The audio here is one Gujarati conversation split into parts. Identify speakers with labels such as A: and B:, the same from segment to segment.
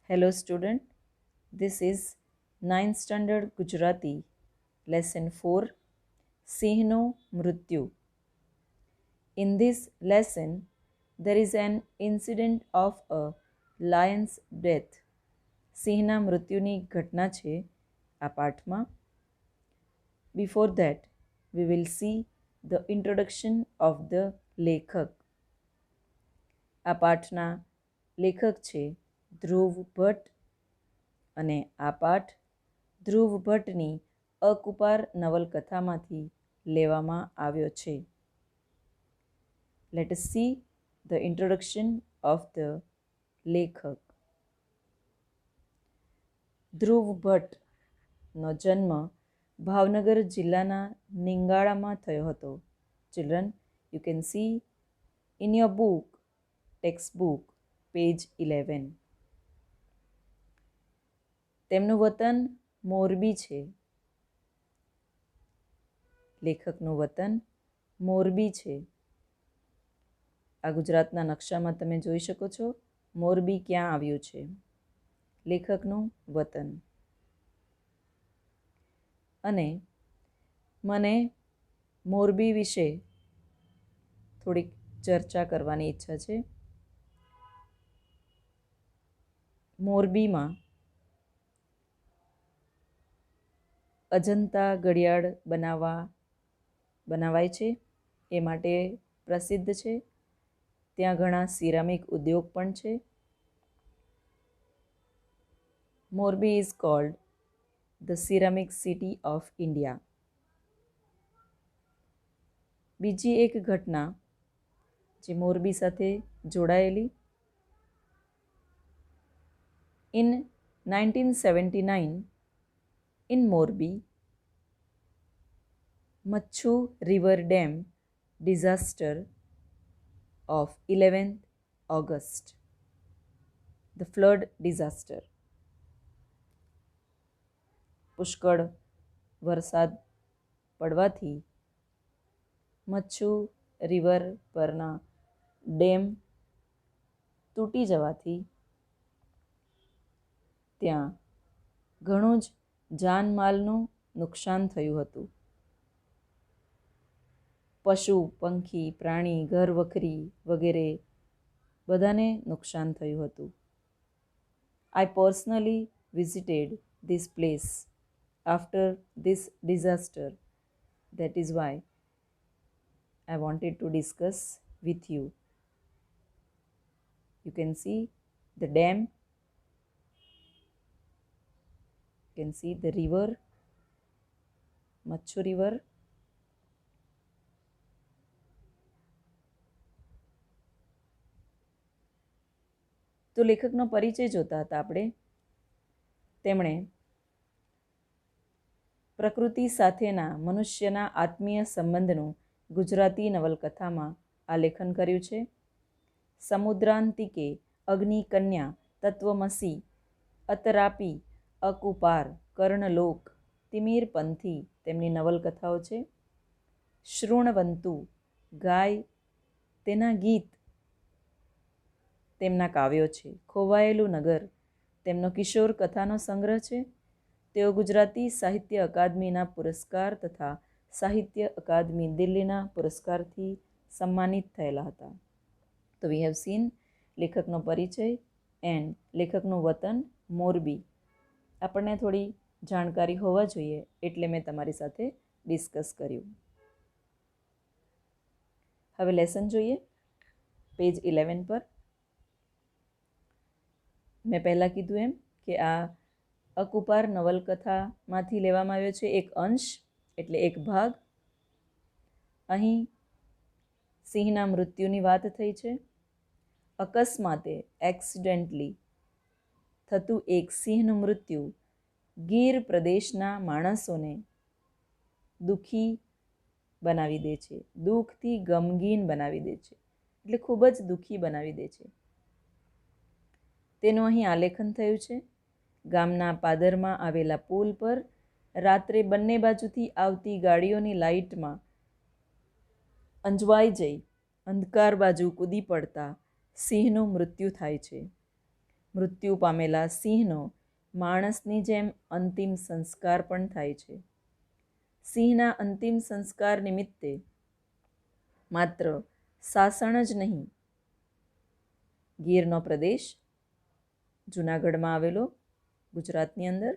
A: Hello student, this is 9th standard Gujarati lesson 4 Siંહનો મૃત્યુ. In this lesson, there is an incident of a lion's death. સિંહના મૃત્યુની ઘટના છે આ પાઠમાં. Before that, we will see the introduction of the લેખક. આ પાઠના લેખક છે ધ્રુવ ભટ્ટ અને આ પાઠ ધ્રુવ ભટ્ટની અકુપાર નવલકથામાંથી લેવામાં આવ્યો છે. Let us see the introduction of the લેખક. ધ્રુવ ભટ્ટનો જન્મ ભાવનગર જિલ્લાના નિંગાળામાં થયો હતો. Children, you can see in your book, textbook, page 11. તેમનું વતન મોરબી છે. લેખકનું વતન મોરબી છે. આ ગુજરાતના નકશામાં તમે જોઈ શકો છો મોરબી ક્યાં આવ્યું છે. લેખકનું વતન. અને મને મોરબી વિશે થોડીક ચર્ચા કરવાની ઈચ્છા છે. મોરબીમાં અજંતા ઘડિયાળ બનાવાય છે એ માટે પ્રસિદ્ધ છે. ત્યાં ઘણા સિરામિક ઉદ્યોગ પણ છે. Morbi is called the ceramic city of India. બીજી એક ઘટના જે મોરબી સાથે જોડાયેલી. In 1979 in Morbi, Machu River Dam disaster of 11th August, the flood disaster. પુષ્કળ વરસાદ પડવાથી મચ્છુ રિવર પરના ડેમ તૂટી જવાથી ત્યાં ઘણું જ જાનમાલનું નુકસાન થયું હતું. પશુ પંખી પ્રાણી ઘર વખરી વગેરે બધાને નુકસાન થયું હતું. I personally visited this place after this disaster. That is why I wanted to discuss with you. You can see the dam. You can see the river, Machu River. તો લેખકનો પરિચય જોતા હતા આપણે. તેમણે પ્રકૃતિ સાથેના મનુષ્યના આત્મીય સંબંધનું ગુજરાતી નવલકથામાં આલેખન કર્યું છે. સમુદ્રાંતિકે અગ્નિકન્યા તત્વમસી અતરાપી અકુપાર કર્ણલોક તિમિરપંથી તેમની નવલકથાઓ છે. શૃણવંતુ ગાય તેના ગીત તેમના કાવ્યો છે. ખોવાયેલું નગર તેમનો કિશોર કથાનો સંગ્રહ છે. તેઓ ગુજરાતી સાહિત્ય અકાદમીના પુરસ્કાર તથા સાહિત્ય અકાદમી દિલ્હીના પુરસ્કારથી સન્માનિત થયેલા હતા. તો વી હેવ સીન લેખકનો પરિચય એન્ડ લેખકનું વતન મોરબી. આપણને થોડી જાણકારી હોવા જોઈએ એટલે મેં તમારી સાથે ડિસ્કસ કર્યું. હવે લેસન જોઈએ પેજ 11 પર. મેં પહેલાં કીધું એમ કે આ અકુપાર નવલકથામાંથી લેવામાં આવ્યો છે એક અંશ એટલે એક ભાગ. અહીં સિંહના મૃત્યુની વાત થઈ છે. અકસ્માતે એક્સિડેન્ટલી થતું એક સિંહનું મૃત્યુ ગીર પ્રદેશના માણસોને દુઃખી બનાવી દે છે. દુઃખથી ગમગીન બનાવી દે છે એટલે ખૂબ જ દુઃખી બનાવી દે છે. તેનું અહીં આલેખન થયું છે. ગામના પાદરમાં આવેલા પુલ પર રાત્રે બંને બાજુથી આવતી ગાડીઓની લાઇટમાં અંજવાઈ જઈ અંધકાર બાજુ કૂદી પડતા સિંહનું મૃત્યુ થાય છે. મૃત્યુ પામેલા સિંહનો માણસની જેમ અંતિમ સંસ્કાર પણ થાય છે. સિંહના અંતિમ સંસ્કાર નિમિત્તે માત્ર સાસણ જ નહીં, ગીરનો પ્રદેશ જૂનાગઢમાં આવેલો ગુજરાતની અંદર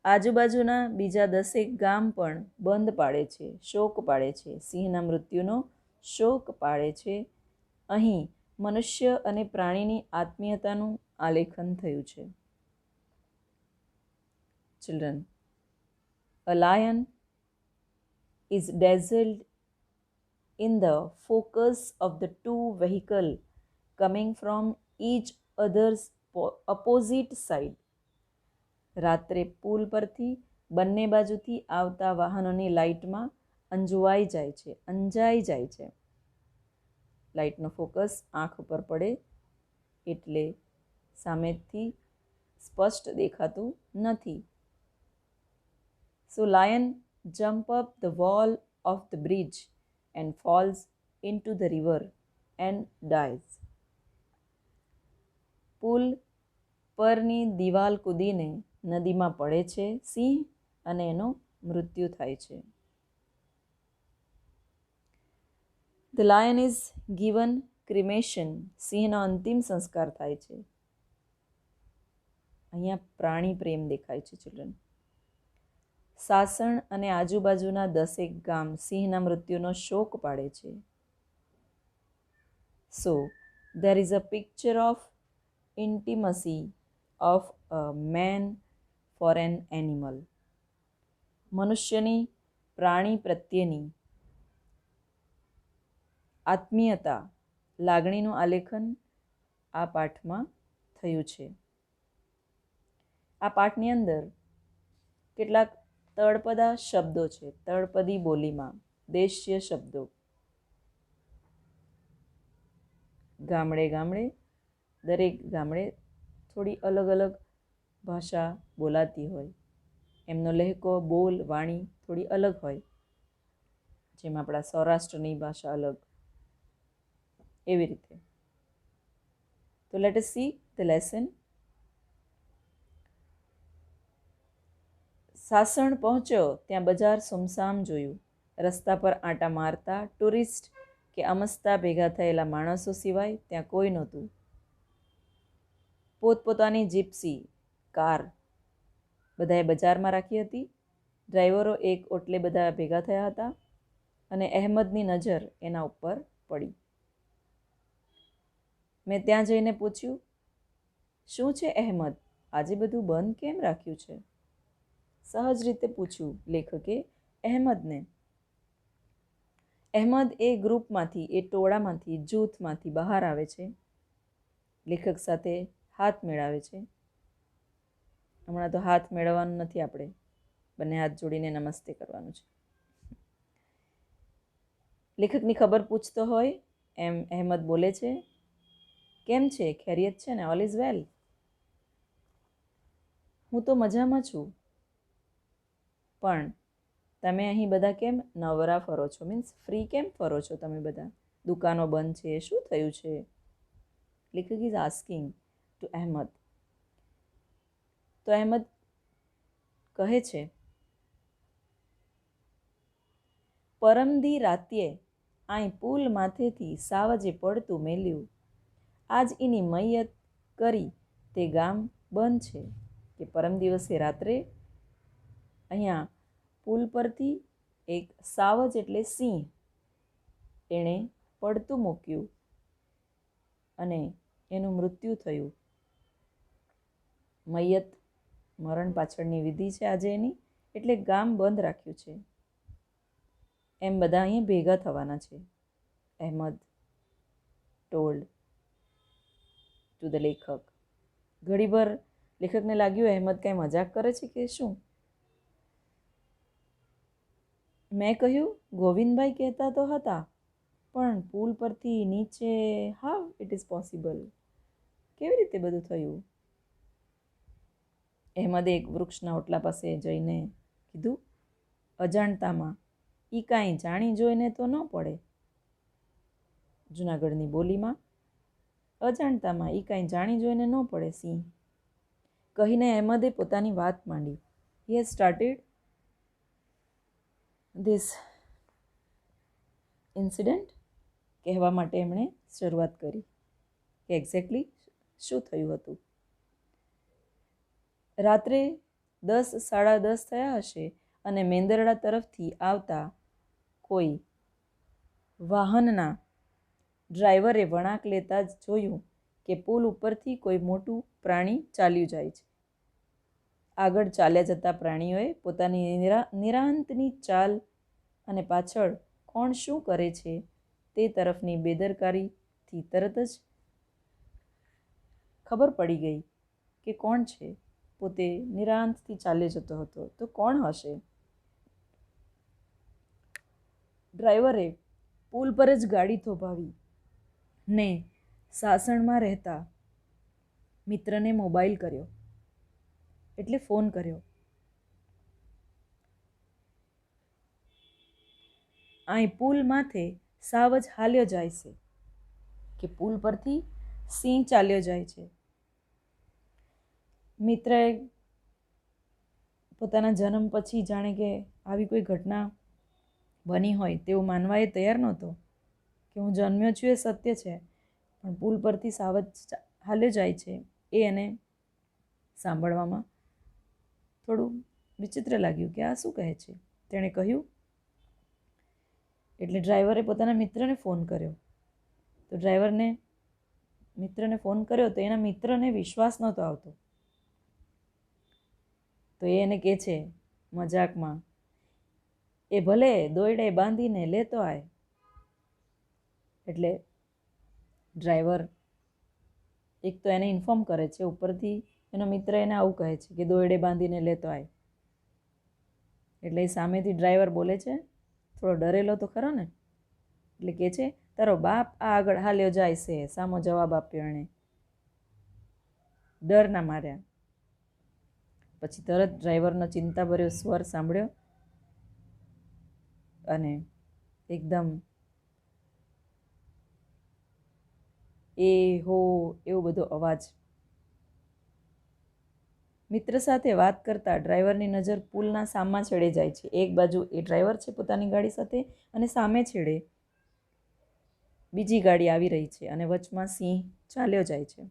A: આજુબાજુના બીજા 10 ગામ પણ બંધ પાડે છે, શોક પાડે છે, સિંહના મૃત્યુનો શોક પાડે છે. અહીં મનુષ્ય અને પ્રાણીની આત્મીયતાનું આલેખન થયું છે. Children, a lion is dazzled in the focus of the two vehicles coming from each other's opposite side. રાત્રે પુલ પરથી બંને બાજુથી આવતા વાહનોની લાઇટમાં અંજાઈ જાય છે. લાઇટનો ફોકસ આંખ ઉપર પડે એટલે સામેથી સ્પષ્ટ દેખાતું નથી. So lion jump up the wall of the bridge and falls into the river and dies. પુલ પરની દિવાલ કૂદીને નદીમાં પડે છે સિંહ અને એનું મૃત્યુ થાય છે. The lion is given cremation. સિંહનો અંતિમ સંસ્કાર થાય છે. અહીંયા પ્રાણી પ્રેમ દેખાય છે ચિલ્ડ્રન. સાસણ અને આજુબાજુના 10 ગામ સિંહના મૃત્યુનો શોક પાડે છે. So there is a picture of intimacy of a man for an animal. મનુષ્યની પ્રાણી પ્રત્યેની આત્મીયતા, લાગણીનું આલેખન આ પાઠમાં થયું છે. આ પાઠની અંદર કેટલાક તળપદા શબ્દો છે, તળપદી બોલીમાં દેશીય શબ્દો. ગામડે દરેક ગામડે થોડી અલગ અલગ ભાષા બોલાતી હોય, એમનો લહેકો, બોલ, વાણી થોડી અલગ હોય. જેમ આપણા સૌરાષ્ટ્રની ભાષા અલગ, એવી રીતે. તો let S see the lesson. Sasan પહોંચ્યો ત્યાં બજાર સુમસામ જોયું. રસ્તા પર આંટા મારતા ટુરિસ્ટ કે અમસ્તા ભેગા થયેલા માણસો સિવાય ત્યાં કોઈ નહોતું. પોતપોતાની જીપ્સી, કાર બધાએ બજારમાં રાખી હતી. ડ્રાઈવરો એક ઓટલે બધા ભેગા થયા હતા અને અહેમદની નજર એના ઉપર પડી. મેં ત્યાં જઈને પૂછ્યું, શું છે અહેમદ, આજે બધું બંધ કેમ રાખ્યું છે? સહજ રીતે પૂછ્યું લેખકે અહેમદને. અહેમદ એ ગ્રુપમાંથી, એ ટોળામાંથી, જૂથમાંથી બહાર આવે છે. લેખક સાથે હાથ મેળવે છે. હમણાં તો હાથ મેળવવાનું નથી, આપણે બંને હાથ જોડીને નમસ્તે કરવાનું છે. લેખકની ખબર પૂછતો હોય એમ અહેમદ બોલે છે, કેમ છે, ખૈરિયત છે ને? All is well. હું તો મજામાં છું, પણ તમે અહીં બધા કેમ નવરા ફરો છો? મીન્સ ફ્રી કેમ ફરો છો તમે બધા? દુકાનો બંધ છે, શું થયું છે? લેખક ઇઝ આસ્કિંગ ટુ અહેમદ. તો અહેમદ કહે છે, પરમદી રાત્યે આઈ પુલ માથેથી સાવજે પડતું મેલ્યું. આજ એની મૈયત કરી તે ગામ બંધ છે. કે પરમ દિવસે રાત્રે અહીંયા પુલ પરથી એક સાવજ એટલે સિંહ એણે પડતું મૂક્યું અને એનું મૃત્યુ થયું. મૈયત, મરણ પાછળની વિધિ છે આજે એની, એટલે ગામ બંધ રાખ્યું છે. એમ બધા અહીંયા ભેગા થવાના છે. અહેમદ ટોલ્ડ ટુ ધ લેખક. ઘડીભર લેખકને લાગ્યું અહેમદ કાંઈ મજાક કરે છે કે શું. મેં કહ્યું, ગોવિંદભાઈ કહેતા તો હતા, પણ પુલ પરથી નીચે હાઉ ઇટ ઇઝ પોસિબલ? કેવી રીતે બધું થયું? અહેમદે એક વૃક્ષના ઓટલા પાસે જઈને કીધું, અજાણતામાં ઈ કાંઈ જાણી જોઈને તો ન પડે. જૂનાગઢની બોલીમાં અજાણતામાં એ કાંઈ જાણી જોઈને ન પડે સિંહ, કહીને અહેમદે પોતાની વાત માંડી. He has started this incident, કહેવા માટે એમણે શરૂઆત કરી કે એક્ઝેક્ટલી શું થયું હતું. રાત્રે 10, 10:30 થયા હશે અને મેંદરડા તરફથી આવતા કોઈ વાહનના ડ્રાઈવરે વળાંક લેતા જ જોયું કે પુલ ઉપરથી કોઈ મોટું પ્રાણી ચાલ્યું જાય છે. આગળ ચાલ્યા જતા પ્રાણીઓએ પોતાની નિરાંતની ચાલ અને પાછળ કોણ શું કરે છે તે તરફની બેદરકારીથી તરત જ ખબર પડી ગઈ કે કોણ છે. પોતે નિરાંતથી ચાલ્યો જતો હતો તો કોણ હશે? ડ્રાઈવરે પુલ પર જ ગાડી થોભાવી ને સાસણમાં રહેતા મિત્રને મોબાઈલ કર્યો, એટલે ફોન કર્યો. અહીં પુલ માથે સાવ જ હાલ્યો જાય છે કે પુલ પરથી સિંહ ચાલ્યો જાય છે. મિત્રએ પોતાના જન્મ પછી જાણે કે આવી કોઈ ઘટના બની હોય તેવું માનવા એ તૈયાર નહોતો કે હું જન્મ્યો છું એ સત્ય છે, પણ પુલ પરથી સાવ જ હાલ્યો જાય છે એ એને સાંભળવામાં થોડું વિચિત્ર લાગ્યું કે આ શું કહે છે. તેણે કહ્યું એટલે ડ્રાઈવરે પોતાના મિત્રને ફોન કર્યો. તો મિત્રને ફોન કર્યો તો એના મિત્રને વિશ્વાસ નહોતો આવતો. તો એને કહે છે મજાકમાં, એ ભલે દોયડે બાંધીને લેતો આય. એટલે ડ્રાઈવર એક તો એને ઇન્ફોર્મ કરે છે, ઉપરથી એનો મિત્ર એને આવું કહે છે કે દોયડે બાંધીને લેતો આય. એટલે એ સામેથી ડ્રાઈવર બોલે છે, થોડો ડરેલો તો ખરો ને, એટલે કહે છે તારો બાપ આ આગળ હાલ્યો જાય છે. સામો જવાબ આપ્યો એણે, ડરના માર્યા. પછી તરત ડ્રાઈવરનો ચિંતાભર્યો સ્વર સાંભળ્યો અને એકદમ એ હો એવો બધો અવાજ. મિત્ર સાથે વાત કરતા ડ્રાઈવરની નજર પુલના સામા છેડે જાય છે. એક બાજુ એ ડ્રાઈવર છે પોતાની ગાડી સાથે અને સામે છેડે બીજી ગાડી આવી રહી છે અને વચમાં સિંહ ચાલ્યો જાય છે.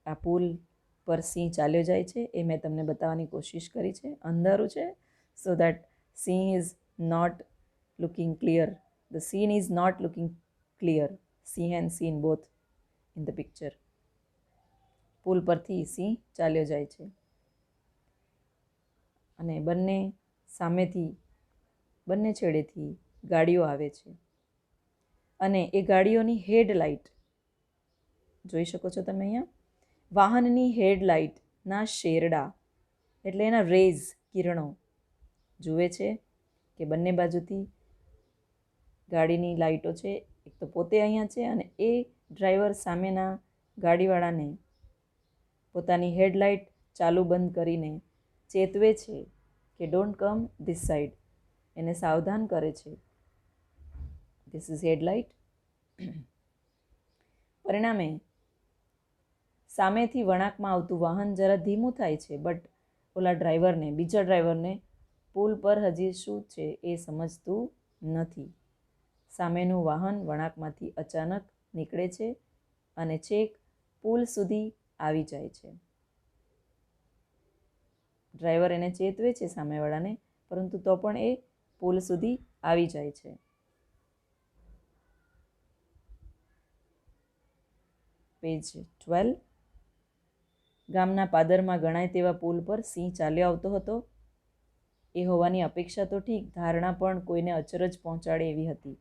A: આ પુલ પર સિંહ ચાલ્યો જાય છે એ મેં તમને બતાવવાની કોશિશ કરી છે. અંધારું છે સો દેટ સિંહ is not looking clear. The scene is not looking clear. સિંહ and scene both in the picture. પુલ પરથી સિંહ ચાલ્યો જાય છે અને બંને છેડેથી ગાડીઓ આવે છે અને એ ગાડીઓની હેડલાઇટ જોઈ શકો છો તમે અહીંયા. વાહનની હેડલાઇટના શેરડા એટલે એના રેઝ, કિરણો જુએ છે કે બંને બાજુથી ગાડીની લાઇટો છે. એક તો પોતે અહીંયા છે અને એ ડ્રાઈવર સામેના ગાડીવાળાને પોતાની હેડલાઇટ ચાલુ બંધ કરીને ચેતવે છે કે ડોન્ટ કમ ધીસ સાઈડ. એને સાવધાન કરે છે. This is headlight. પરિણામે સામેથી વળાંકમાં આવતું વાહન જરા ધીમું થાય છે, બટ બીજા ડ્રાઈવરને પુલ પર હજી શું છે એ સમજતું નથી. સામેનું વાહન વળાંકમાંથી અચાનક નીકળે છે અને છેક પુલ સુધી આવી જાય છે. ડ્રાઈવર એને ચેતવે છે સામેવાળાને, પરંતુ તો પણ એ પુલ સુધી આવી જાય છે. પેજ 12. ગામના પાદરમાં ગણાય તેવા પુલ પર સિંહ ચાલ્યો આવતો હતો. એ હોવાની અપેક્ષા તો ઠીક, ધારણા પણ કોઈને અચરજ પહોંચાડે એવી હતી.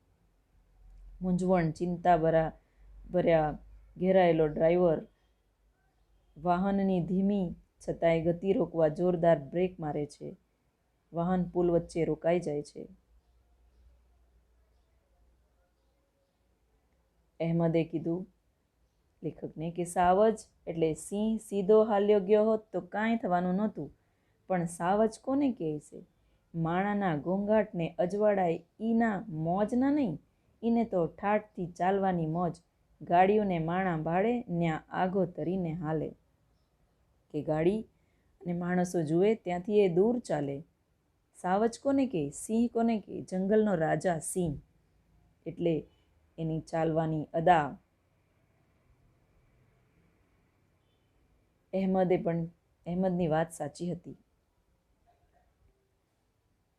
A: મૂંઝવણ, ચિંતા ભર્યા ઘેરાયેલો ડ્રાઈવર વાહનની ધીમી છતાંય ગતિ રોકવા જોરદાર બ્રેક મારે છે. વાહન પુલ વચ્ચે રોકાઈ જાય છે. અહેમદે કીધું લેખકને કે સાવ જ એટલે સિંહ સીધો હાલ્યો ગયો હોત તો કાંઈ થવાનું નહોતું, પણ સાવ જ કોને કહે છે? માણાના ઘોંઘાટને અજવાળાય ઈના મોજના નહીં, ઈને તો ઠાઠથી ચાલવાની મોજ, ગાડીઓને માણા ભાડે ન્યા આગો તરીને હાલે. કે ગાડી અને માણસો જુએ ત્યાંથી એ દૂર ચાલે. સાવજ કોને કે, સિંહ કોને કે, જંગલનો રાજા સિંહ. એટલે એની ચાલવાની અદા. અહેમદની વાત સાચી હતી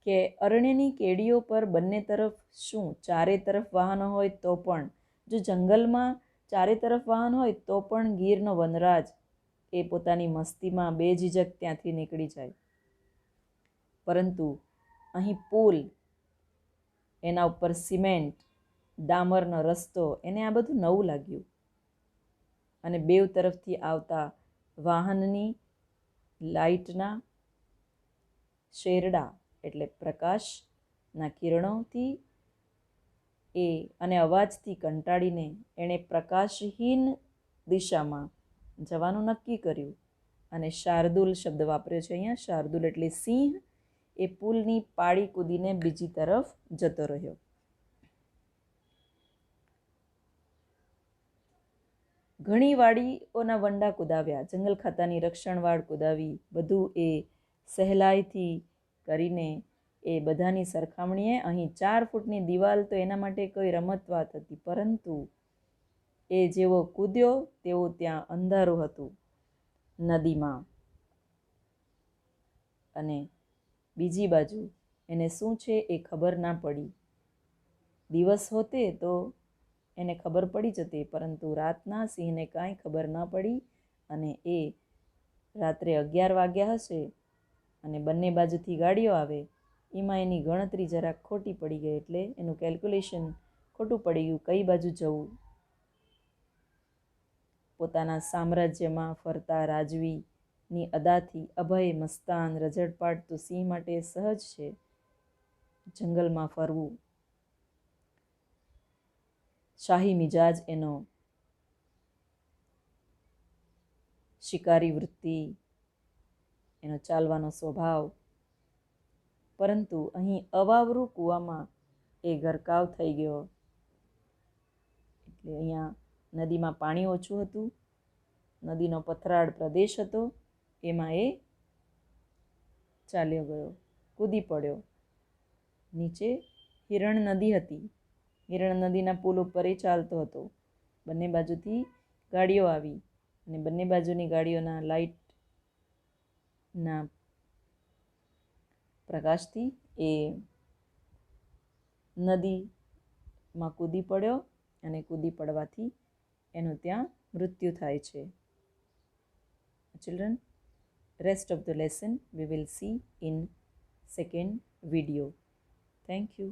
A: કે અરણ્યની કેડીઓ પર બંને તરફ શું ચારે તરફ વાહનો હોય તો પણ, જો જંગલમાં ચારે તરફ વાહન હોય તો પણ ગીરનો વનરાજ એ પોતાની મસ્તીમાં બેઝીઝક ત્યાંથી નીકળી જાય. પરંતુ અહીં પુલ, એના ઉપર સિમેન્ટ, ડામરનો રસ્તો, એને આ બધું નવું લાગ્યું. અને બેવ તરફથી આવતા વાહનની લાઇટના શેરડા એટલે પ્રકાશના કિરણોથી એ અને અવાજથી કંટાળીને એણે પ્રકાશહીન દિશામાં જવાનું નક્કી કર્યું. અને શાર્દુલ શબ્દ વાપર્યો છે અહીંયા. શાર્દુલ એટલે સિંહ. એ પુલની પાળી કૂદીને બીજી તરફ જતો રહ્યો. ઘણી વાડીઓના વંડા કુદાવ્યા, જંગલ ખાતાની રક્ષણવાડ કુદાવી, બધું એ સહેલાઈથી કરીને એ બધાની સરખામણીએ અહીં 4 ફૂટની દિવાલ તો એના માટે કોઈ રમત વાત હતી. પરંતુ એ જેવો કૂદ્યો તેવું ત્યાં અંધારું હતું નદીમાં. અને બીજી બાજુ એને શું છે એ ખબર ના પડી. દિવસ હોતે તો એને ખબર પડી જતી, પરંતુ રાતના સિંહને કાંઈ ખબર ના પડી. અને એ રાત્રે 11 વાગ્યા હશે અને બંને બાજુથી ગાડીઓ આવે, એમાં એની ગણતરી જરાક ખોટી પડી ગઈ. એટલે એનું કેલ્ક્યુલેશન ખોટું પડી ગયું કઈ બાજુ જવું. પોતાના સામ્રાજ્યમાં ફરતા રાજવીની અદાથી અભય મસ્તાન રઝળ પાડતું સિંહ માટે સહજ છે જંગલમાં ફરવું. શાહી મિજાજ એનો, શિકારી વૃત્તિ, એનો ચાલવાનો સ્વભાવ. પરંતુ અહીં અવાવરું કૂવામાં એ ગરકાવ થઈ ગયો. એટલે અહીંયા નદીમાં પાણી ઓછું હતું, નદીનો પથરાળ પ્રદેશ હતો, એમાં એ ચાલ્યો ગયો, કૂદી પડ્યો. નીચે હિરણ નદી હતી. હિરણ નદીના પુલ ઉપર એ ચાલતો હતો. બંને બાજુથી ગાડીઓ આવી અને બંને બાજુની ગાડીઓના લાઇટના પ્રકાશથી એ નદીમાં કૂદી પડ્યો. અને કૂદી પડવાથી એનું ત્યાં મૃત્યુ થાય છે. Children, rest of the lesson we will see in second video. Thank you.